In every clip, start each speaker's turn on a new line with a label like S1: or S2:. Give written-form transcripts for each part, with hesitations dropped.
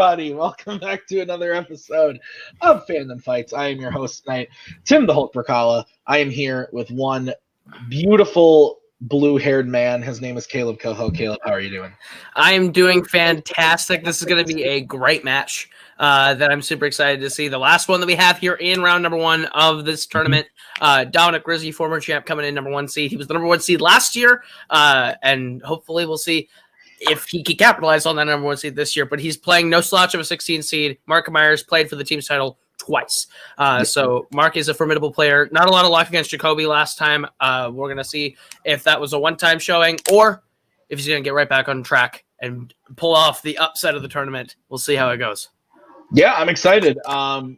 S1: everybody. Welcome back to another episode of Fandom Fights. I am your host tonight, Tim the Hulk Brzakala. I am here with one beautiful blue-haired man. His name is Kaleb Koho. Kaleb, how are you doing?
S2: I am doing fantastic. This is going to be a great match that I'm super excited to see. The last one that we have here in round number one of this tournament. Dominic Rizzi, former champ, coming in number one seed. He was the number one seed last year, and hopefully we'll see if he can capitalize on that number one seed this year. But he's playing no slouch of a 16 seed. Mark Camire played for the team's title twice. So Mark is a formidable player. Not a lot of luck against Jacoby last time. We're going to see if that was a one-time showing or if he's going to get right back on track and pull off the upset of the tournament. We'll see how it goes.
S1: Yeah, I'm excited.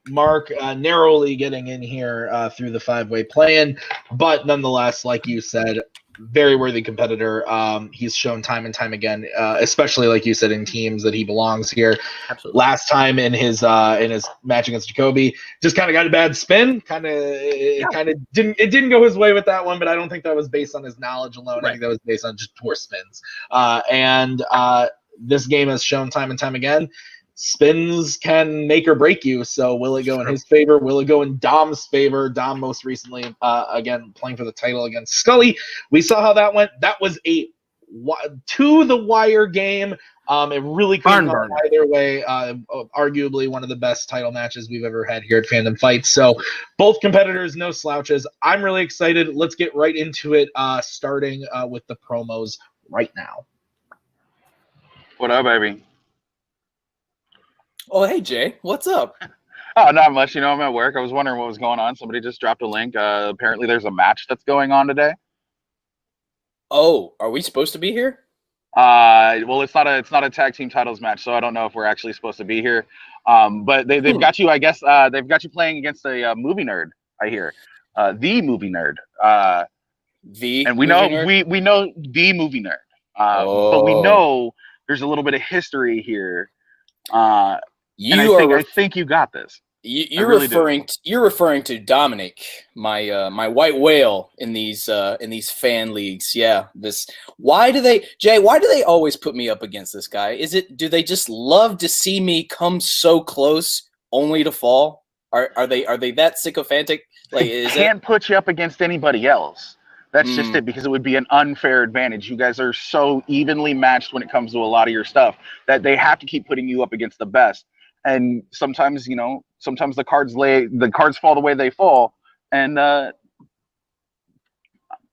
S1: Mark narrowly getting in here through the five-way play-in, but nonetheless, like you said, very worthy competitor. He's shown time and time again, especially like you said, in teams that he belongs here.
S2: Absolutely.
S1: Last time in his match against Jacoby, just kind of got a bad spin. It didn't go his way with that one, but I don't think that was based on his knowledge alone. Right. I think that was based on just poor spins. And this game has shown time and time again, spins can make or break you. So will it go in his favor? Will it go in Dom's favor? Dom most recently, again, playing for the title against Scully. We saw how that went. That was a to-the-wire game. It really couldn't go either way. Arguably one of the best title matches we've ever had here at Fandom Fights. So both competitors, no slouches. I'm really excited. Let's get right into it, starting with the promos right now.
S3: What up, baby?
S4: Oh, hey, Jay. What's up?
S3: Oh, not much. I'm at work. I was wondering what was going on. Somebody just dropped a link. Apparently there's a match that's going on today.
S4: Oh, are we supposed to be here?
S3: Well, it's not a tag team titles match, so I don't know if we're actually supposed to be here. But they've got you, I guess, they've got you playing against a movie nerd, I hear. The movie nerd. And we know we know the movie nerd. But we know there's a little bit of history here. I think you got this.
S4: You're referring to Dominic, my white whale in these fan leagues. Yeah. Why do they always put me up against this guy? Do they just love to see me come so close only to fall? Are they that sycophantic?
S3: Can't put you up against anybody else. That's just it, because it would be an unfair advantage. You guys are so evenly matched when it comes to a lot of your stuff that they have to keep putting you up against the best. And sometimes, sometimes the cards fall the way they fall, and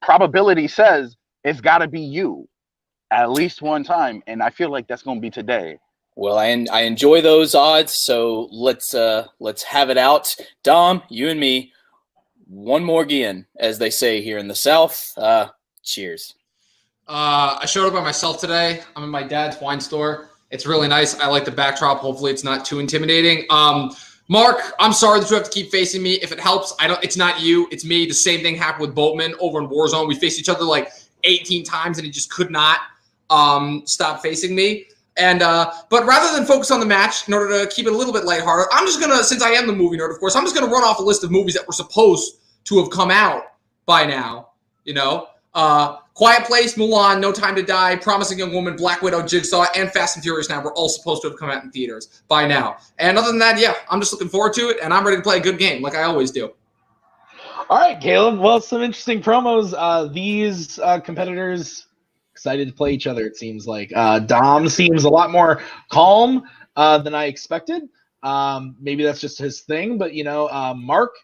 S3: probability says it's got to be you at least one time, and I feel like that's going to be today.
S4: Well, I enjoy those odds, so let's have it out. Dom, you and me, one more again, as they say here in the South. Cheers.
S5: I showed up by myself today. I'm in my dad's wine store. It's really nice. I like the backdrop. Hopefully it's not too intimidating. Mark, I'm sorry that you have to keep facing me. If it helps, it's not you, it's me. The same thing happened with Boatman over in Warzone. We faced each other like 18 times and he just could not stop facing me. And but rather than focus on the match, in order to keep it a little bit lighthearted, I'm just gonna, since I am the movie nerd, of course, I'm just gonna run off a list of movies that were supposed to have come out by now. Quiet Place, Mulan, No Time to Die, Promising Young Woman, Black Widow, Jigsaw, and Fast and Furious now were all supposed to have come out in theaters by now. And other than that, yeah, I'm just looking forward to it, and I'm ready to play a good game like I always do.
S1: All right, Kaleb. Well, some interesting promos. These competitors excited to play each other, it seems like. Dom seems a lot more calm than I expected. Maybe that's just his thing, but, Mark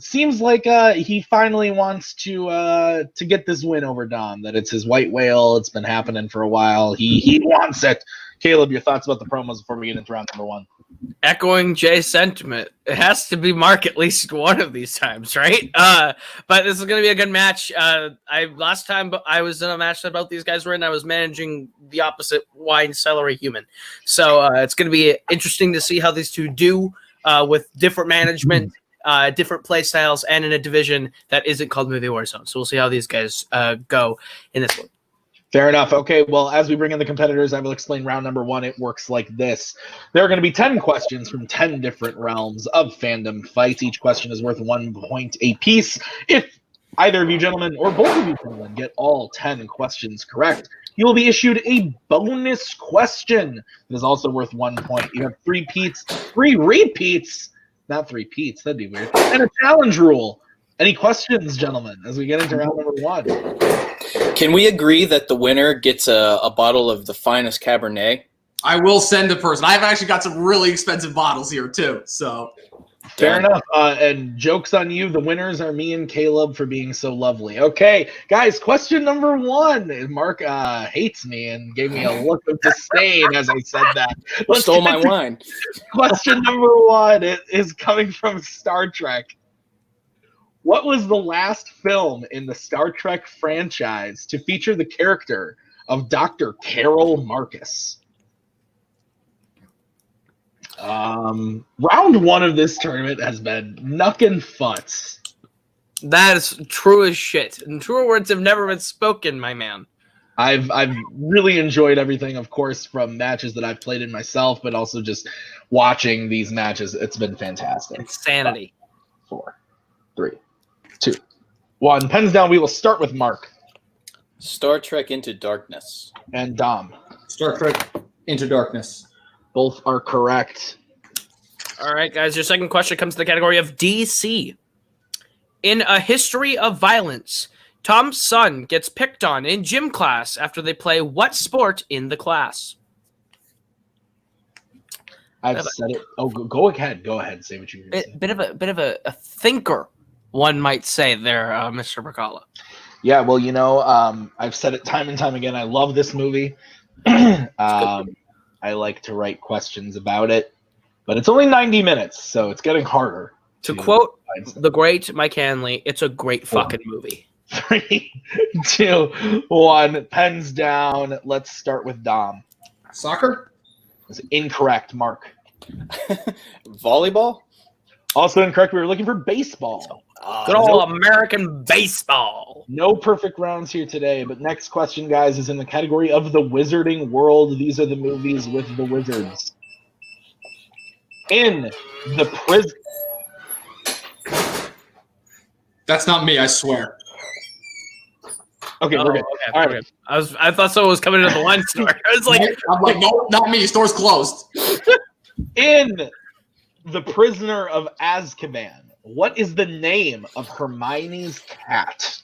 S1: seems like he finally wants to get this win over Dom, that it's his white whale. It's been happening for a while. He wants it. Kaleb, your thoughts about the promos before we get into round number one?
S2: Echoing Jay's sentiment, it has to be Mark at least one of these times, right? But this is going to be a good match. Last time I was in a match that both these guys were in, I was managing the opposite wine celery human. So it's going to be interesting to see how these two do with different management, different play styles, and in a division that isn't called Movie Warzone. So we'll see how these guys go in this one.
S1: Fair enough. Okay, well, as we bring in the competitors, I will explain round number one. It works like this. There are going to be 10 questions from 10 different realms of Fandom Fights. Each question is worth 1 point apiece. If either of you gentlemen or both of you gentlemen get all 10 questions correct, you will be issued a bonus question that is also worth 1 point. You have three repeats, not three peats, that'd be weird, and a challenge rule. Any questions, gentlemen, as we get into round number 1?
S4: Can we agree that the winner gets a bottle of the finest Cabernet?
S5: I will send a person. I've actually got some really expensive bottles here too. So
S1: fair enough. And joke's on you. The winners are me and Caleb for being so lovely. Okay, guys, question number 1. Mark hates me and gave me a look of disdain as I said that.
S4: Stole my wine.
S1: Question number 1 is coming from Star Trek. What was the last film in the Star Trek franchise to feature the character of Dr. Carol Marcus? Round 1 of this tournament has been knuckin' futz.
S2: That is true as shit. And truer words have never been spoken, my man.
S1: I've really enjoyed everything, of course, from matches that I've played in myself, but also just watching these matches. It's been fantastic.
S2: Insanity.
S1: 5, 4, 3, 2, 1. Pens down. We will start with Mark.
S4: Star Trek Into Darkness.
S1: And Dom.
S5: Star Trek Into Darkness.
S1: Both are correct.
S2: All right, guys, your second question comes to the category of DC. In A History of Violence, Tom's son gets picked on in gym class after they play what sport in the class?
S1: I've said it. Oh, go ahead. Go ahead. Say what you're going to say.
S2: Bit of a thinker, one might say there, Mr. Brzakala.
S1: Yeah, well, I've said it time and time again. I love this movie. I like to write questions about it, but it's only 90 minutes, so it's getting harder.
S2: To quote the great Mike Hanley, it's a great fucking movie.
S1: 3, 2, 1. Pens down. Let's start with Dom.
S5: Soccer?
S1: That's incorrect, Mark.
S4: Volleyball?
S1: Also incorrect. We were looking for baseball.
S2: Good old American baseball.
S1: No perfect rounds here today, but next question, guys, is in the category of the Wizarding World. These are the movies with the wizards. In the prison.
S5: That's not me, I swear.
S1: Okay, we're good.
S2: Okay,
S1: all right.
S2: good. I thought someone was coming to the wine store. I was like,
S5: I'm like, no, not me. Store's closed.
S1: In The Prisoner of Azkaban, what is the name of Hermione's cat?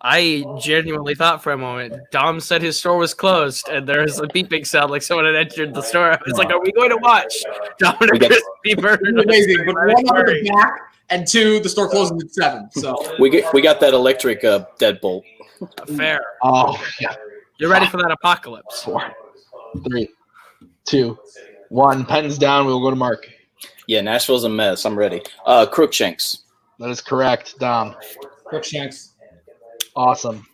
S2: I genuinely thought for a moment. Dom said his store was closed, and there's a beeping sound like someone had entered the store. I was like, "Are we going to watch Dominic Rizzi be murdered?"
S5: Amazing, but 1 out of the back, and 2, the store closes at 7. So
S4: We got that electric deadbolt.
S2: Fair.
S1: Oh, yeah.
S2: You're ready for that apocalypse.
S1: 4, 3, 2, 1. Pens down. We will go to Mark.
S4: Yeah, Nashville's a mess. I'm ready. Crookshanks.
S1: That is correct, Dom.
S5: Crookshanks.
S1: Awesome.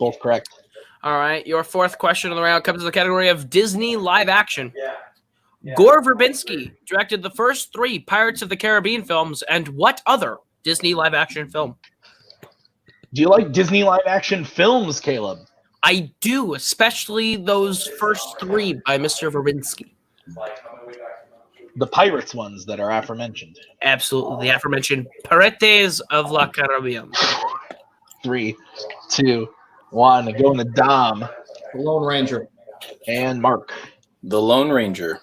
S1: Both correct.
S2: All right, your fourth question of the round comes to the category of Disney live action. Gore Verbinski directed the first 3 Pirates of the Caribbean films, and what other Disney live action film?
S1: Do you like Disney live action films, Caleb?
S2: I do, especially those first 3 by Mr. Verbinski.
S1: The Pirates ones that are aforementioned.
S2: Absolutely, the aforementioned Pirates of la Caribbean.
S1: 3, 2, 1. Going to Dom.
S5: The Lone Ranger.
S1: And Mark.
S4: The Lone Ranger.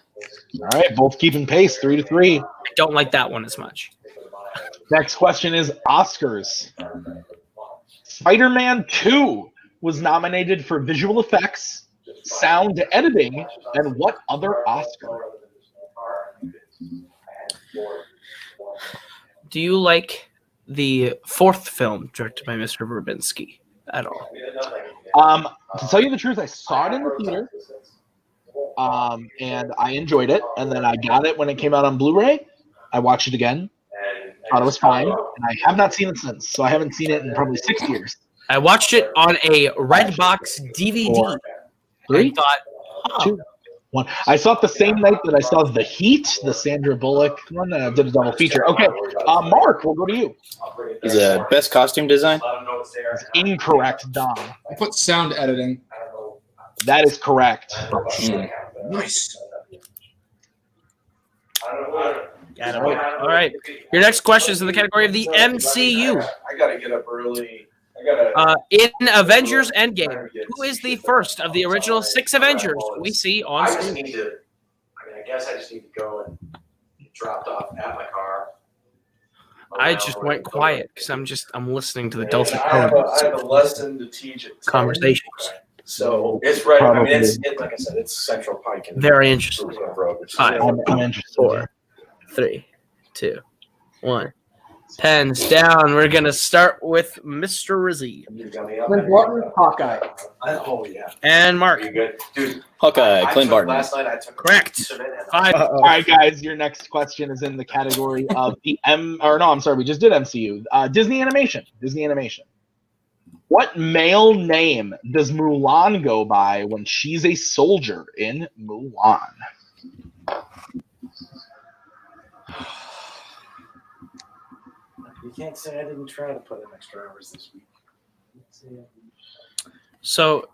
S1: All right, both keeping pace, 3-3.
S2: I don't like that one as much.
S1: Next question is Oscars. Spider-Man 2 was nominated for visual effects, sound editing, and what other Oscar?
S2: Do you like the 4th film directed by Mr. Verbinski at all?
S1: To tell you the truth, I saw it in the theater, and I enjoyed it. And then I got it when it came out on Blu-ray. I watched it again, thought it was fine, and I have not seen it since. So I haven't seen it in probably 6 years.
S2: I watched it on a Redbox DVD.
S1: 4, 3,
S2: I thought,
S1: 2, 1. I saw it the same night that I saw The Heat, the Sandra Bullock one. Did a double feature. Okay, Mark, we'll go to you.
S4: Is a best costume design?
S1: That's incorrect, Dom.
S5: I put sound editing.
S1: That is correct.
S5: Nice.
S2: All right. Your next question is in the category of the MCU.
S6: I gotta get up early.
S2: In Avengers Endgame, who is the first of the original 6 Avengers we see on screen?
S6: I guess I just need to go and get dropped off at my car.
S2: I just went quiet because I'm listening to the dulcet
S6: I
S2: tones
S6: have a lesson to teach at 10.
S2: conversations.
S6: So it's right. I mean,
S1: Probably.
S6: like I said, it's Central Pike. And
S2: Very interesting.
S6: Road, which is
S2: 5,
S1: I'm interested.
S2: 4, 3, 2, 1. Pens down. We're gonna start with Mr. Rizzi
S5: Clint Barton, Hawkeye.
S6: Oh yeah.
S2: and Mark.
S6: You good, dude?
S4: Hawkeye,
S6: I
S4: Clint
S6: took-
S4: Barton.
S6: Last night I took a
S2: Correct.
S6: piece of it and
S2: 5.
S1: All right, guys, your next question is in the category of the we just did MCU. Disney animation. What male name does Mulan go by when she's a soldier in Mulan?
S6: You can't say I didn't try to put in extra hours this week.
S2: So,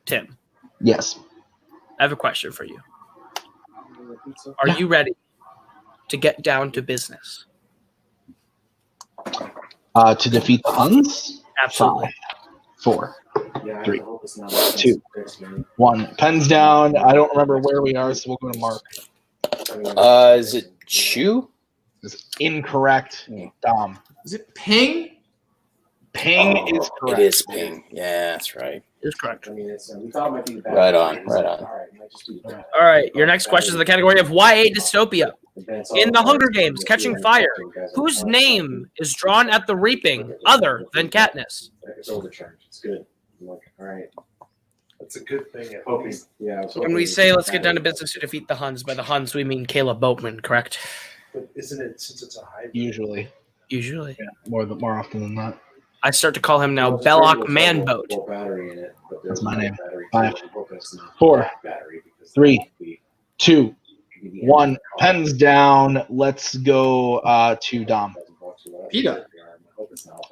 S2: Tim,
S1: Yes.
S2: I have a question for you. Are you ready to get down to business?
S1: To defeat the Huns?
S2: Absolutely.
S1: 5, 4,
S6: Yeah,
S1: 3,
S6: I hope it's not
S1: 2, 1. Pens down. I don't remember where we are, so we'll go to Mark.
S4: Is it Chew?
S1: This is incorrect. Dom.
S5: Is it Ping?
S1: Ping is correct.
S4: It is Ping. Yeah, that's right.
S2: Is correct.
S6: I mean, we thought it might be bad.
S4: Right on, right on.
S6: All right, might just be bad.
S2: All right, your next question is in the category of YA dystopia. In The Hunger Games, Catching Fire, whose name is drawn at the reaping other than Katniss?
S6: It's overturned. It's good. I'm like, all right. That's a good thing. Yeah.
S2: When we say let's get down to business to defeat the Huns, by the Huns we mean Kaleb Boatman, correct?
S6: But isn't it, since it's a hybrid?
S1: Usually.
S2: Usually.
S1: Yeah, more often than not.
S2: I start to call him now Belloc Manboat.
S1: That's my name. 5, 4, 3, 2, 1. Pens down. Let's go to Dom.
S5: PETA.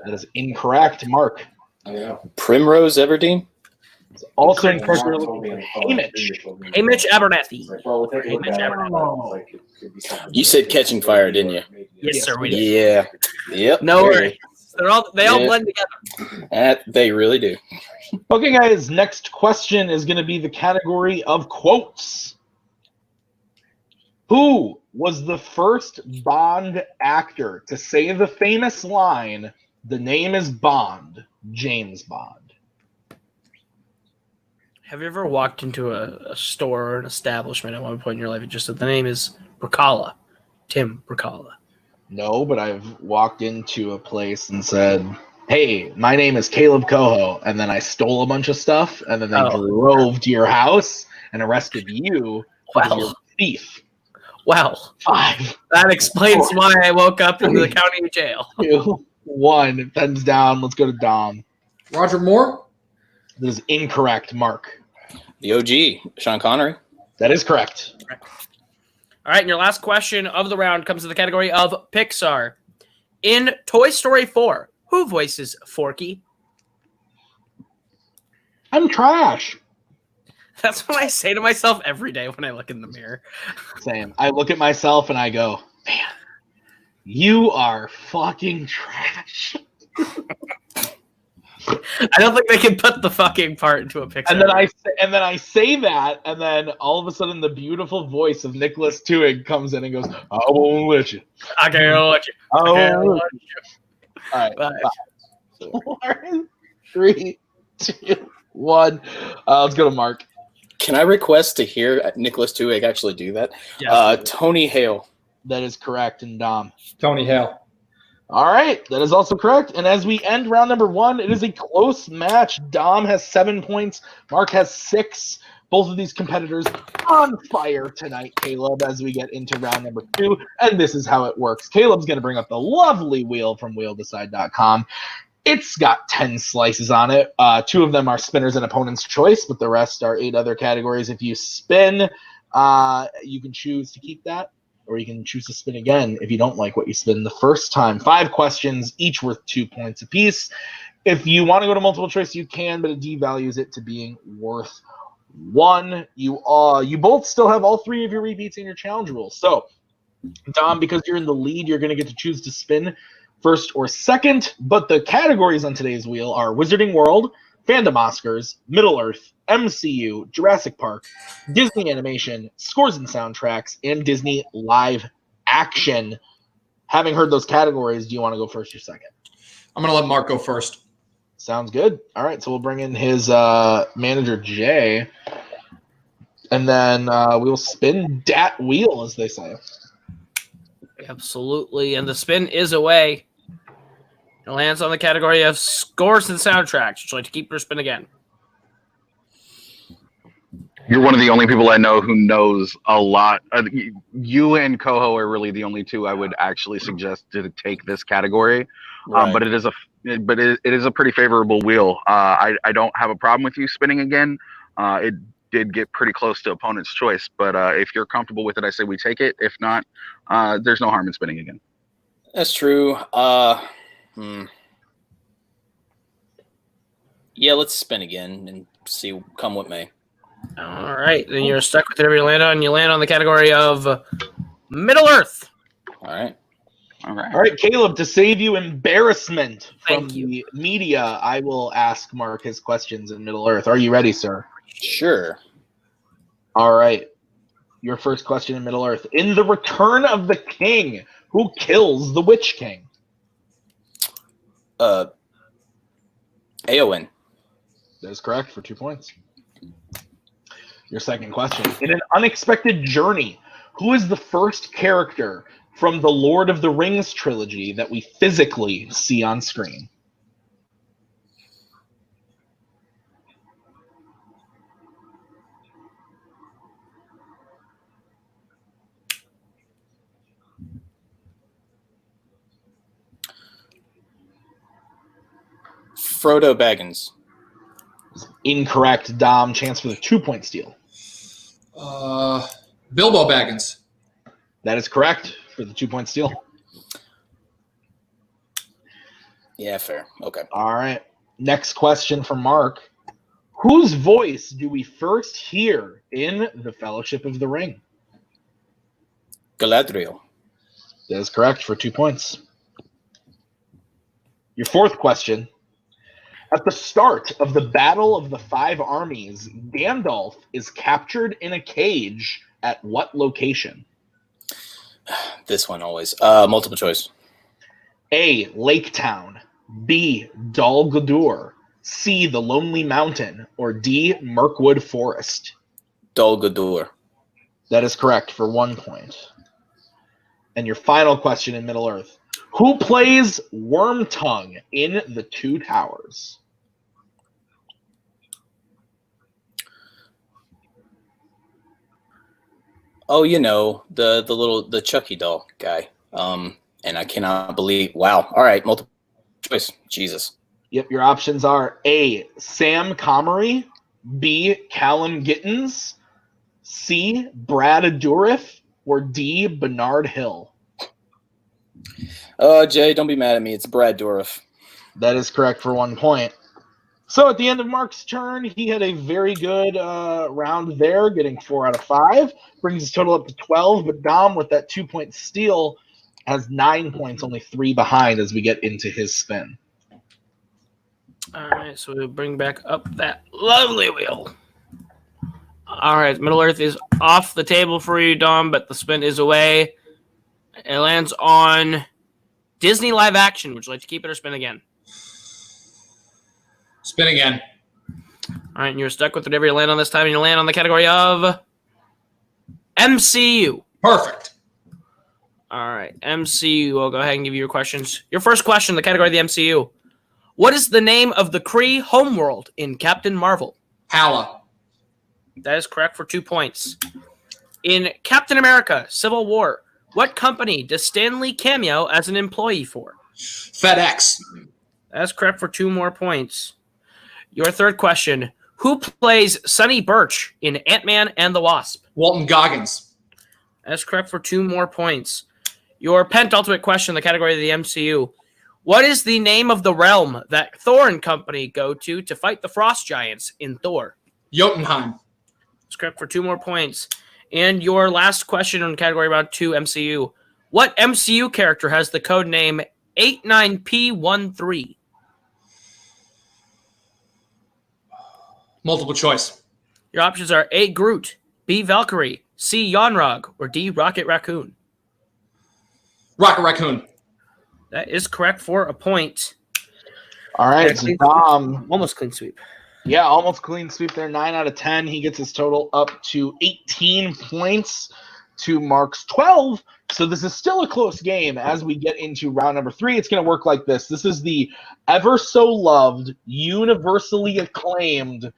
S1: That is incorrect. Mark.
S4: Primrose Everdeen?
S1: It's also incorrect. We're looking for Hamish.
S2: Hamish Abernathy.
S4: You said Catching Fire, didn't you?
S2: Yes, sir, we did.
S4: Yeah. Yep.
S2: No
S4: there
S2: worries. They all
S4: Yeah.
S2: blend together.
S4: They really do.
S1: Okay, guys. Next question is going to be the category of quotes. Who was the first Bond actor to say the famous line, "The name is Bond, James Bond"?
S2: Have you ever walked into a store or an establishment at one point in your life and just said the name is Brzakala, Tim Brzakala?
S1: No, but I've walked into a place and said, "Hey, my name is Kaleb Koho," and then I stole a bunch of stuff, and then they drove to your house and arrested you because you're a thief.
S2: Well,
S1: 5,
S2: that explains why I woke up in the county jail.
S1: 2, 1. Pens down. Let's go to Dom.
S5: Roger Moore?
S1: That is incorrect. Mark.
S4: The OG, Sean Connery.
S1: That is correct.
S2: All right, and your last question of the round comes to the category of Pixar. In Toy Story 4, who voices Forky?
S1: I'm trash.
S2: That's what I say to myself every day when I look in the mirror.
S1: Same. I look at myself and I go, "Man, you are fucking trash."
S2: I don't think they can put the fucking part into a Pixar.
S1: And then I say that, and then all of a sudden the beautiful voice of Nicholas Twohig comes in and goes, "I won't let you.
S2: I can't let you.
S1: I
S2: I
S1: won't
S2: can't
S1: let
S2: let
S1: you."
S2: you.
S1: All right. 4, 3, 2, 1. Let's go to Mark.
S4: Can I request to hear Nicholas Twohig actually do that?
S2: Yes.
S4: Tony Hale.
S1: That is correct, and Dom.
S5: Tony Hale.
S1: All right, that is also correct. And as we end round number 1, it is a close match. Dom has 7 points. Mark has 6. Both of these competitors on fire tonight, Kaleb, as we get into round number 2. And this is how it works. Caleb's going to bring up the lovely wheel from wheeldecide.com. It's got 10 slices on it. 2 of them are spinners and opponent's choice, but the rest are 8 other categories. If you spin, you can choose to keep that, or you can choose to spin again if you don't like what you spin the first time. 5 questions, each worth 2 points apiece. If you want to go to multiple choice, you can, but it devalues it to being worth 1. You both still have all 3 of your repeats in your challenge rules. So Dom, because you're in the lead, you're going to get to choose to spin first or second, but the categories on today's wheel are Wizarding World, Fandom Oscars, Middle-earth, MCU, Jurassic Park, Disney Animation, Scores and Soundtracks, and Disney Live Action. Having heard those categories, do you want to go first or second?
S5: I'm going to let Mark go first.
S1: Sounds good. All right, so we'll bring in his manager, Jay, and then we'll spin that wheel, as they say.
S2: Absolutely, and the spin is away. It lands on the category of Scores and Soundtracks. Would you like to keep your spin again?
S3: You're one of the only people I know who knows a lot. You and Koho are really the only two I would actually suggest to take this category.
S4: Right.
S3: But it is a pretty favorable wheel. I don't have a problem with you spinning again. It did get pretty close to opponent's choice, but if you're comfortable with it, I say we take it. If not, there's no harm in spinning again.
S4: That's true. Yeah, let's spin again and see. Come with me.
S2: All right, then you're stuck with whatever you land on. You land on the category of Middle-earth.
S4: All right.
S1: All right, Caleb, to save you embarrassment from
S2: Thank you.
S1: the media, I will ask Mark his questions in Middle-earth. Are you ready, sir?
S4: Sure.
S1: All right. Your first question in Middle-earth. In The Return of the King, who kills the Witch King?
S4: Eowyn.
S1: That is correct for 2 points. Your second question. In An Unexpected Journey, who is the first character from the Lord of the Rings trilogy that we physically see on screen?
S4: Frodo Baggins.
S1: Incorrect, Dom. Chance for the 2-point steal.
S5: Bilbo Baggins.
S1: That is correct for the 2-point steal.
S4: Yeah, fair. Okay.
S1: All right. Next question from Mark. Whose voice do we first hear in The Fellowship of the Ring?
S4: Galadriel.
S1: That is correct for 2 points. Your fourth question. At the start of the Battle of the Five Armies, Gandalf is captured in a cage at what location?
S4: This one always. Multiple choice.
S1: A. Lake Town. B. Dol Guldur. C. The Lonely Mountain. Or D. Mirkwood Forest.
S4: Dol Guldur.
S1: That is correct for 1 point. And your final question in Middle-earth. Who plays Wormtongue in The Two Towers?
S4: Oh, you know, the Chucky doll guy. And I cannot believe. Wow. All right, multiple choice. Jesus.
S1: Yep, your options are A. Sam Comrie, B. Callum Gittins, C. Brad Dourif, or D. Bernard Hill.
S4: Jay, don't be mad at me. It's Brad Dourif.
S1: That is correct for 1 point. So at the end of Mark's turn, he had a very good round there, getting 4 out of 5. Brings his total up to 12, but Dom, with that 2-point steal, has 9 points, only 3 behind as we get into his spin.
S2: All right, so we'll bring back up that lovely wheel. All right, Middle-earth is off the table for you, Dom, but the spin is away. It lands on Disney Live Action. Would you like to keep it or spin again?
S5: Spin again.
S2: All right, and you're stuck with whatever you land on this time, and you land on the category of MCU.
S5: Perfect.
S2: All right, MCU. I'll go ahead and give you your questions. Your first question, the category of the MCU. What is the name of the Kree homeworld in Captain Marvel?
S5: Hala.
S2: That is correct for 2 points. In Captain America, Civil War, what company does Stan Lee cameo as an employee for?
S5: FedEx.
S2: That's correct for 2 more points. Your third question. Who plays Sonny Birch in Ant-Man and the Wasp?
S5: Walton Goggins.
S2: That's correct for 2 more points. Your penultimate question, the category of the MCU. What is the name of the realm that Thor and company go to fight the Frost Giants in Thor?
S5: Jotunheim.
S2: That's correct for 2 more points. And your last question on category round 2 MCU. What MCU character has the code name 89P13?
S5: Multiple choice.
S2: Your options are A. Groot, B. Valkyrie, C. Yonrog, or D. Rocket Raccoon.
S5: Rocket Raccoon.
S2: That is correct for a point.
S1: All right, so Dom.
S2: Almost clean sweep.
S1: Yeah, almost clean sweep there. 9 out of 10. He gets his total up to 18 points to Mark's 12. So this is still a close game as we get into round number 3. It's going to work like this. This is the ever so loved, universally acclaimed,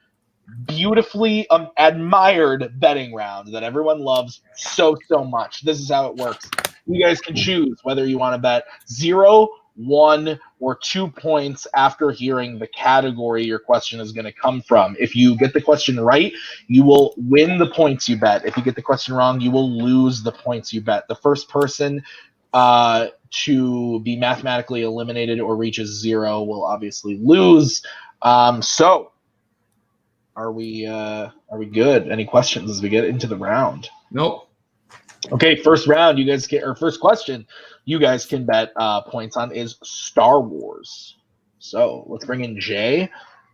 S1: beautifully admired betting round that everyone loves so much. This is how it works. You guys can choose whether you want to bet 0, 1, or 2 points after hearing the category your question is going to come from. If you get the question right, you will win the points you bet. If you get the question wrong, you will lose the points you bet. The first person to be mathematically eliminated or reaches 0 will obviously lose. So are we good? Any questions as we get into the round?
S5: Nope.
S1: Okay, first round, you guys get, or first question, you guys can bet points on is Star Wars. So let's bring in Jay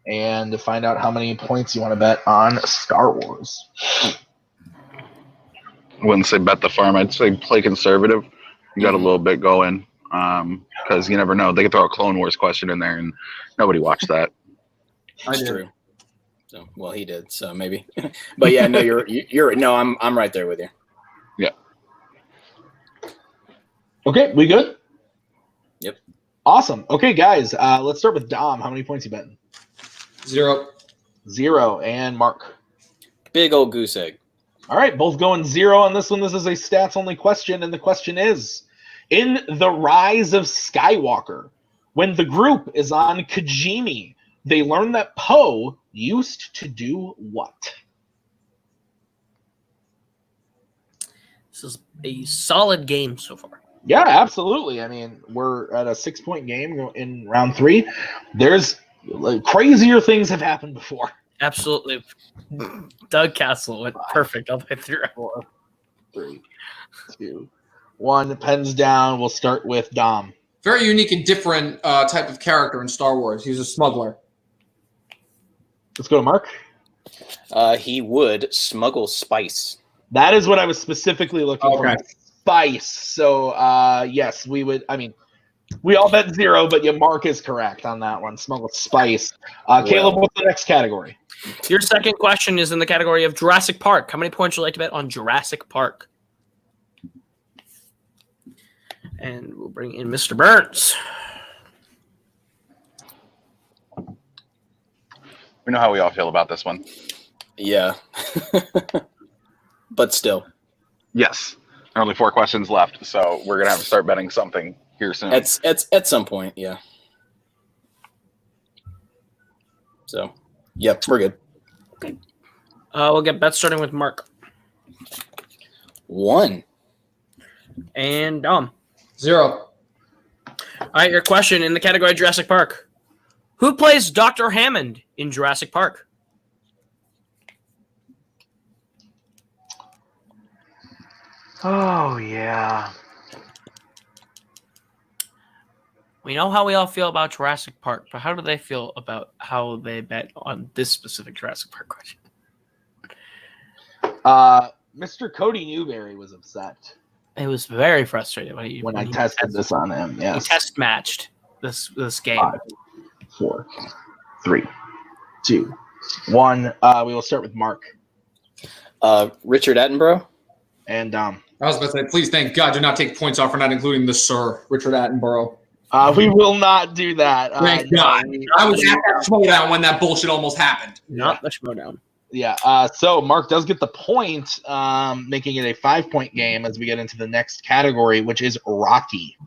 S1: and to find out how many points you want to bet on Star Wars.
S3: I wouldn't say bet the farm. I'd say play conservative. You got a little bit going because you never know. They could throw a Clone Wars question in there and nobody watched that.
S4: That's true. So, well, he did, so maybe. But yeah, no, you're no, I'm right there with you.
S3: Yeah.
S1: Okay, we good?
S4: Yep.
S1: Awesome. Okay, guys, let's start with Dom. How many points you betting?
S5: 0.
S1: 0. And Mark?
S4: Big old goose egg.
S1: All right, both going 0 on this one. This is a stats-only question, and the question is, in The Rise of Skywalker, when the group is on Kijimi, they learn that Poe used to do what?
S2: This is a solid game so far.
S1: Yeah, absolutely. I mean, we're at a 6-point game in round 3. There's crazier things have happened before.
S2: Absolutely. Doug Cassel went perfect all the way through.
S1: 4, 3, 2, 1. Pens down. We'll start with Dom.
S5: Very unique and different type of character in Star Wars. He's a smuggler.
S1: Let's go to Mark.
S4: He would smuggle spice.
S1: That is what I was specifically looking for. Spice. So, yes, we would. I mean, we all bet 0, but your Mark is correct on that one. Smuggle spice. Caleb, what's the next category?
S2: Your second question is in the category of Jurassic Park. How many points would you like to bet on Jurassic Park? And we'll bring in Mr. Burns.
S3: We know how we all feel about this one.
S4: Yeah. But still.
S3: Yes. There are only 4 questions left, so we're going to have to start betting something here soon.
S4: At some point, yeah. So, yep, we're good.
S2: Okay. We'll get bets starting with Mark.
S4: 1.
S2: And Dom.
S5: 0.
S2: All right, your question in the category of Jurassic Park. Who plays Dr. Hammond in Jurassic Park?
S1: Oh, yeah.
S2: We know how we all feel about Jurassic Park, but how do they feel about how they bet on this specific Jurassic Park question?
S1: Mr. Cody Newberry was upset.
S2: It was very frustrating when
S1: I tested this on him. Yes.
S2: He test matched this game.
S1: 5, 4, 3, 2, 1. We will start with Mark.
S4: Richard Attenborough.
S1: And Dom.
S5: I was about to say, please, thank God, do not take points off for not including the Sir, Richard Attenborough.
S1: We will not do that.
S5: Thank God. I was at that showdown when that bullshit almost happened.
S2: Not the showdown.
S1: Yeah. So Mark does get the point, making it a 5-point game as we get into the next category, which is Rocky.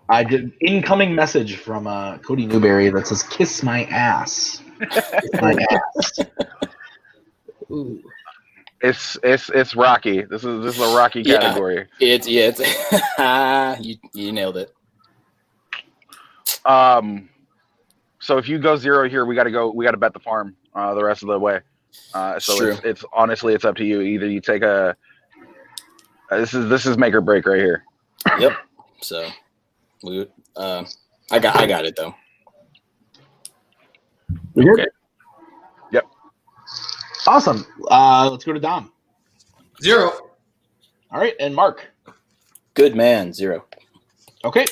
S1: I did incoming message from Cody Newberry that says "kiss my ass." Kiss my ass.
S2: Ooh.
S3: It's Rocky. This is a Rocky category.
S4: It's you nailed it.
S3: So if you go 0 here, we got to bet the farm the rest of the way. So it's honestly it's up to you. Either you take a this is make or break right here.
S4: Yep. So I got it though.
S1: Okay.
S3: Yep.
S1: Awesome. Let's go to Dom.
S5: 0.
S1: All right, and Mark.
S4: Good man, 0.
S1: Okay.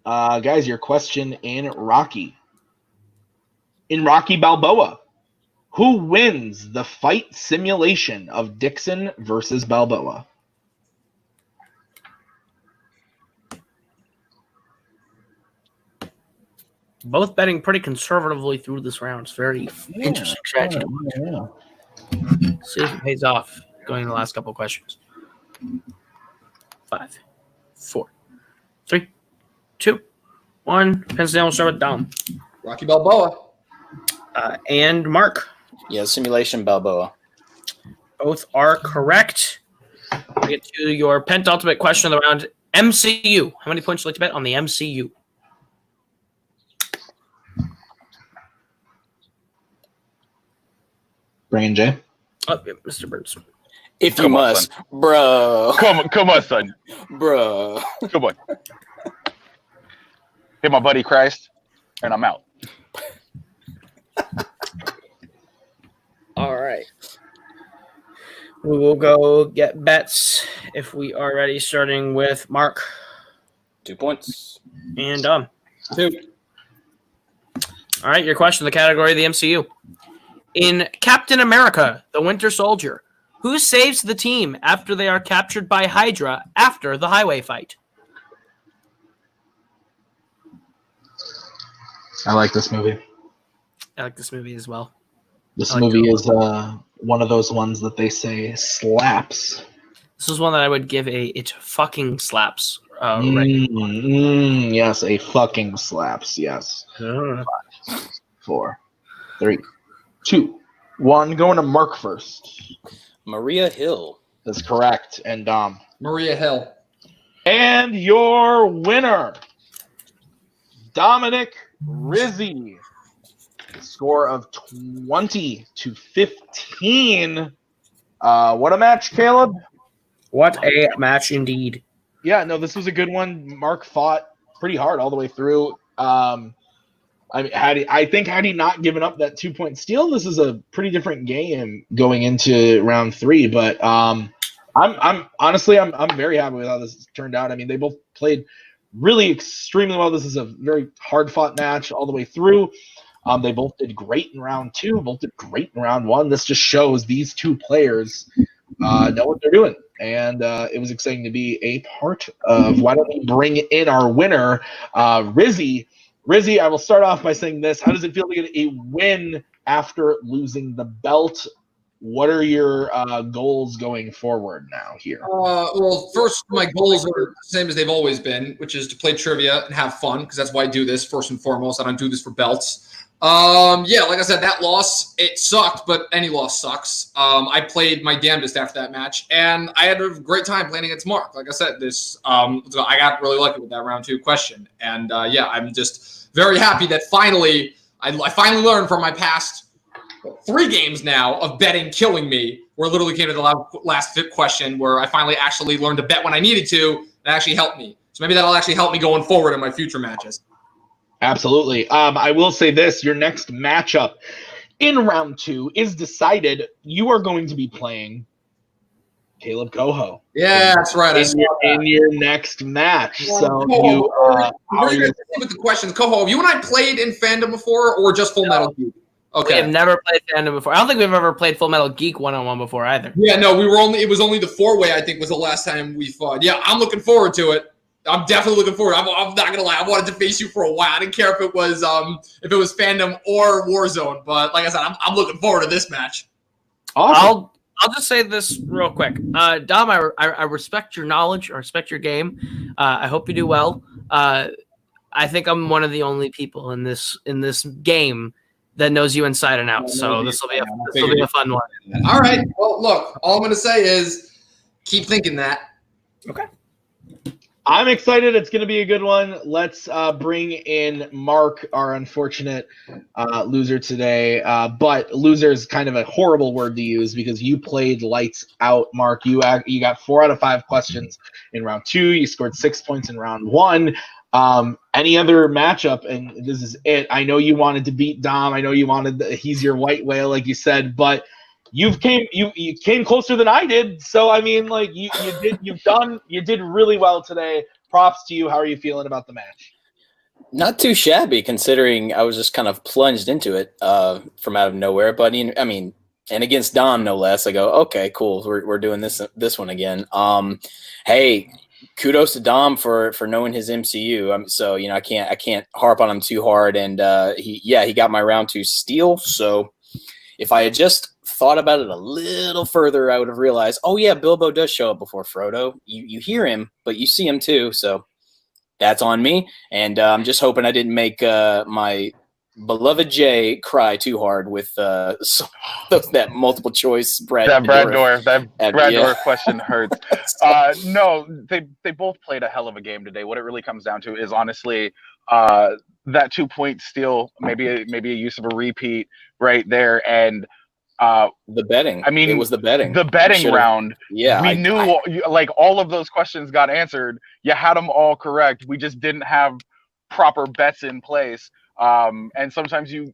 S1: Guys, your question in Rocky. In Rocky Balboa, who wins the fight simulation of Dixon versus Balboa?
S2: Both betting pretty conservatively through this round. It's very interesting strategy.
S1: Yeah.
S2: See if it pays off going to the last couple of questions. 5, 4, 3, 2, 1. Pens down. We'll start with Dom.
S5: Rocky Balboa.
S2: And Mark.
S4: Yeah, simulation Balboa.
S2: Both are correct. We get to your penultimate question of the round. MCU. How many points would you like to bet on the MCU?
S1: Brandon J.
S2: Oh, yeah, Mr. Burns.
S4: If you
S3: Come on,
S4: must, bro.
S3: Come on, son.
S4: Bro.
S3: Come on. Hit my buddy Christ, and I'm out.
S2: All right. We will go get bets if we are ready, starting with Mark
S4: 2 points.
S2: and
S4: 2.
S2: All right, your question, the category of the MCU. In Captain America, the Winter Soldier, who saves the team after they are captured by Hydra after the highway fight?
S1: I like this movie.
S2: I like this movie as well.
S1: This
S2: I like
S1: movie
S2: it.
S1: is one of those ones that they say slaps.
S2: This is one that I would give it fucking slaps. Right.
S1: Yes, a fucking slaps. Yes. 5, 4, 3, 2, 1. Going to Mark first.
S4: Maria Hill.
S1: That's correct. And Dom.
S5: Maria Hill.
S1: And your winner, Dominic Rizzi. Score of 20-15. What a match, Caleb.
S2: What a match indeed.
S1: Yeah, no, this was a good one. Mark fought pretty hard all the way through. I mean, had he not given up that 2-point steal, this is a pretty different game going into round 3. But I'm honestly very happy with how this turned out. I mean, they both played really extremely well. This is a very hard fought match all the way through. They both did great in round 2, both did great in round 1. This just shows these two players know what they're doing. And it was exciting to be a part of. Why don't we bring in our winner, Rizzi? Rizzi, I will start off by saying this. How does it feel to get a win after losing the belt? What are your goals going forward now here?
S5: Well, first, my goals are the same as they've always been, which is to play trivia and have fun, because that's why I do this, first and foremost. I don't do this for belts. Like I said, that loss, it sucked, but any loss sucks. I played my damnedest after that match, and I had a great time playing against Mark. Like I said, I got really lucky with that round 2 question. And I'm just very happy that I finally learned from my past 3 games now of betting killing me, where it literally came to the last question where I finally actually learned to bet when I needed to. That actually helped me. So maybe that'll actually help me going forward in my future matches.
S1: Absolutely. I will say this. Your next matchup in round 2 is decided. You are going to be playing Kaleb Koho.
S5: Yeah, that's right.
S1: In your next match.
S5: Well,
S1: So
S5: Koho,
S1: you
S5: with the questions, Koho, have you and I played in Fandom before, or just Full Metal Geek? Okay.
S2: We have never played Fandom before. I don't think we've ever played Full Metal Geek 1-on-1 before either.
S5: Yeah, no, it was only the 4-way, I think, was the last time we fought. Yeah, I'm looking forward to it. I'm definitely looking forward. I'm not gonna lie. I wanted to face you for a while. I didn't care if it was Fandom or Warzone, but like I said, I'm looking forward to this match.
S1: awesome.
S2: I'll just say this real quick. Dom, I respect your knowledge. I respect your game. I hope you do well. I think I'm one of the only people in this game that knows you inside and out. So this will be a fun one.
S5: All right. Well, look, all I'm gonna say is keep thinking that.
S2: Okay.
S1: I'm excited. It's going to be a good one. Let's bring in Mark, our unfortunate loser today. But loser is kind of a horrible word to use because you played lights out, Mark. You got 4 out of 5 questions in round 2. You scored 6 points in round 1. Any other matchup, and this is it. I know you wanted to beat Dom. I know you wanted he's your white whale, like you said, but you came closer than I did. So I mean, like you did really well today. Props to you. How are you feeling about the match?
S4: Not too shabby considering I was just kind of plunged into it from out of nowhere. But I mean, and against Dom no less. I go, okay, cool. We're doing this one again. Hey, kudos to Dom for knowing his MCU. So I can't harp on him too hard. And he got my round 2 steal. So if I had just thought about it a little further, I would have realized, oh yeah, Bilbo does show up before Frodo. You hear him, but you see him too. So that's on me. And I'm just hoping I didn't make my beloved Jay cry too hard with that multiple choice Brad
S3: Dorff question hurts. No, they both played a hell of a game today. What it really comes down to is honestly that 2-point steal, maybe a use of a repeat right there, and
S4: the betting. I mean, it was the betting
S3: round.
S4: Yeah,
S3: we knew like all of those questions got answered. You had them all correct. We just didn't have proper bets in place. And sometimes you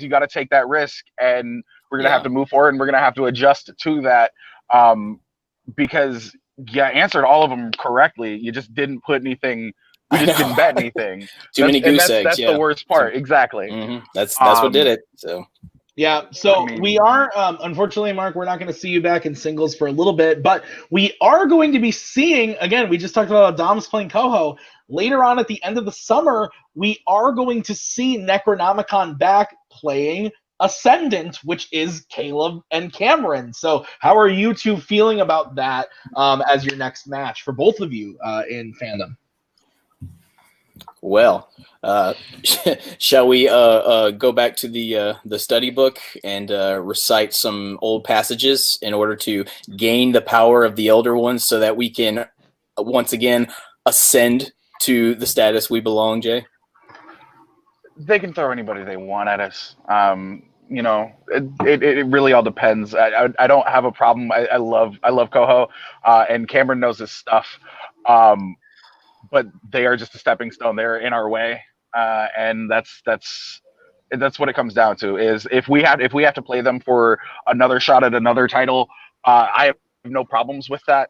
S3: got to take that risk, and we're gonna have to move forward, and we're gonna have to adjust to that. Because you answered all of them correctly. You just didn't put anything. We just didn't bet anything.
S4: Too many goose eggs.
S3: That's the worst part. Exactly.
S4: Mm-hmm. That's what did it. So.
S1: Yeah, so we are, unfortunately, Mark, we're not going to see you back in singles for a little bit, but we are going to be seeing, again, we just talked about Dom's playing Koho. Later on at the end of the summer, we are going to see Necronomicon back playing Ascendant, which is Kaleb and Cameron. So how are you two feeling about that as your next match for both of you in Fandom?
S4: Well, shall we go back to the study book and recite some old passages in order to gain the power of the Elder Ones so that we can once again ascend to the status we belong, Jay?
S3: They can throw anybody they want at us. It really all depends. I don't have a problem. I love Koho, and Cameron knows his stuff. But they are just a stepping stone. They're in our way, and that's what it comes down to. Is if we have to play them for another shot at another title, I have no problems with that.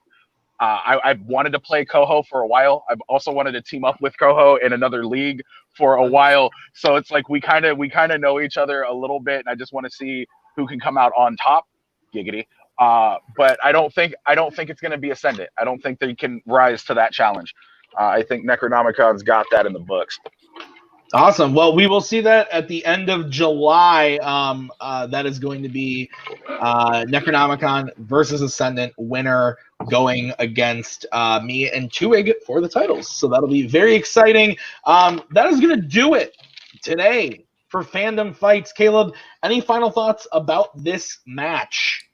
S3: I've wanted to play Koho for a while. I've also wanted to team up with Koho in another league for a while. So it's like we kind of know each other a little bit, and I just want to see who can come out on top. Giggity. But I don't think it's going to be Ascendant. I don't think they can rise to that challenge. I think Necronomicon's got that in the books.
S1: Awesome. Well, we will see that at the end of July. That is going to be Necronomicon versus Ascendant winner going against me and Twohig for the titles. So that'll be very exciting. That is going to do it today for Fandom Fights. Kaleb, any final thoughts about this match?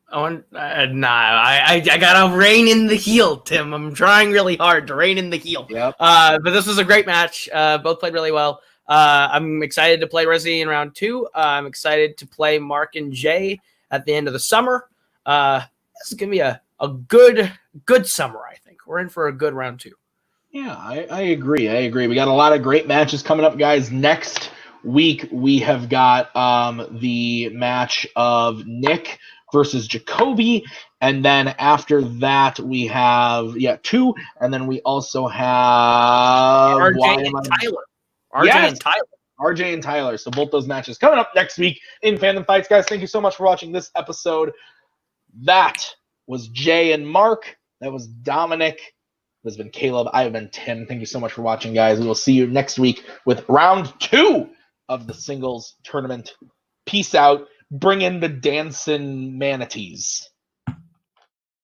S2: I gotta rein in the heel, Tim. I'm trying really hard to rein in the heel.
S1: Yep.
S2: But this was a great match. Both played really well. I'm excited to play Rizzi in round 2. I'm excited to play Mark and Jay at the end of the summer. This is gonna be a good summer. I think we're in for a good round 2.
S1: Yeah, I agree. We got a lot of great matches coming up, guys. Next week we have got the match of Nick versus Jacoby, and then after that we have 2, and then we also have
S2: RJ
S1: and Tyler. So both those matches coming up next week in Fandom Fights, guys. Thank you so much for watching this episode. That was Jay and Mark. That was Dominic. That has been Kaleb. I have been Tim. Thank you so much for watching, guys. We will see you next week with round 2 of the singles tournament. Peace out. Bring in the dancing manatees.